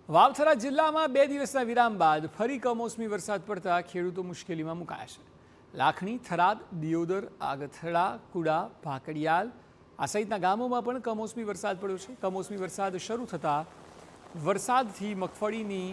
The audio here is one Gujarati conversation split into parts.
વાવથરા જિલ્લામાં 2 દિવસના વિરામ બાદ ફરી કમોસમી વરસાદ પડતા ખેડૂતો મુશ્કેલીમાં મુકાયા છે। લાખણી, થરાદ, દિયોદર, આગથડા, કુડા, ભાકડિયાલ આ સહિતના ગામોમાં પણ કમોસમી વરસાદ પડ્યો છે। કમોસમી વરસાદ શરૂ થતાં વરસાદથી મગફળીની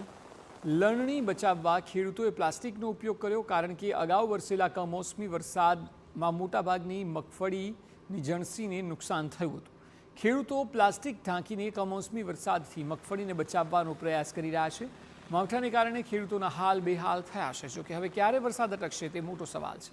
લણણી બચાવવા ખેડૂતોએ પ્લાસ્ટિકનો ઉપયોગ કર્યો, કારણ કે અગાઉ વરસેલા કમોસમી વરસાદમાં મોટાભાગની મગફળીની જણસીને નુકસાન થયું હતું। ખેડૂતો પ્લાસ્ટિક ઢાંકીને કમોસમી વરસાદથી મગફળીને બચાવવાનો પ્રયાસ કરી રહ્યા છે। માવઠાને કારણે ખેડૂતોના હાલ બેહાલ થયા છે। જોકે હવે ક્યારે વરસાદ અટકશે તે મોટો સવાલ છે।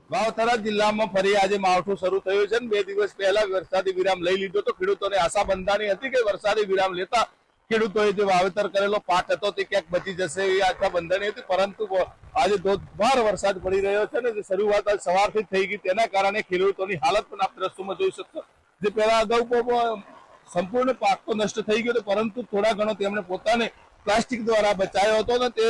વાવથરા જિલ્લામાં ફરી આજે માવઠું શરૂ થયું છે। 2 દિવસ પહેલા વરસાદી વિરામ લઈ લીધો તો ખેડૂતોને આશા બંધાણી હતી કે વરસાદી વિરામ લેતા ખેડૂતોએ જે વાવેતર કરેલો પાક હતો તે ક્યાંક બચી જશે એવી આશા બંધાણી હતી, પરંતુ આજે ધોધમાર વરસાદ પડી રહ્યો છે ને જે શરૂઆત આજ સવારથી થઈ ગઈ, તેના કારણે ખેડૂતોની હાલત પણ આપ દ્રશ્યોમાં જોઈ શકશો। જે પહેલા અગાઉ સંપૂર્ણ પાક તો નષ્ટ થઈ ગયો હતો, પરંતુ થોડા ઘણો તેમણે પોતાને પ્લાસ્ટિક દ્વારા બચાવ્યો હતો ને તે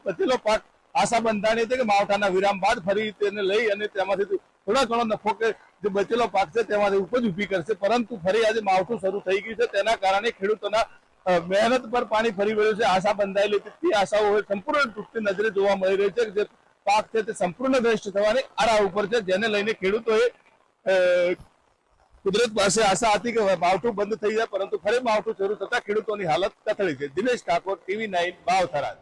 બચેલો પાક આશા બંધાણી હતી કે માવઠાના વિરામ બાદ ફરી તેને લઈ અને તેમાંથી થોડા ઘણો નફો કે જે બચેલો પાક છે તેમાંથી ઉપજ ઊભી કરશે, પરંતુ ફરી આજે માવઠું શરૂ થઈ ગયું છે, તેના કારણે ખેડૂતોના મહેનત પર પાણી ફરી વળ્યું છે। આશા બંધાયેલી હતી તે આશાઓ સંપૂર્ણ તૂટતી નજરે જોવા મળી રહી છે। જે પાક છે તે સંપૂર્ણ નષ્ટ થવાની આરા ઉપર છે, જેને લઈને ખેડૂતોએ કુદરત પાસે આશા હતી કે માવઠું બંધ થઈ જાય, પરંતુ ફરી માવઠું શરૂ થતા ખેડૂતોની હાલત કથળી છે। દિનેશ ઠાકોર, TV9 વાવથરા।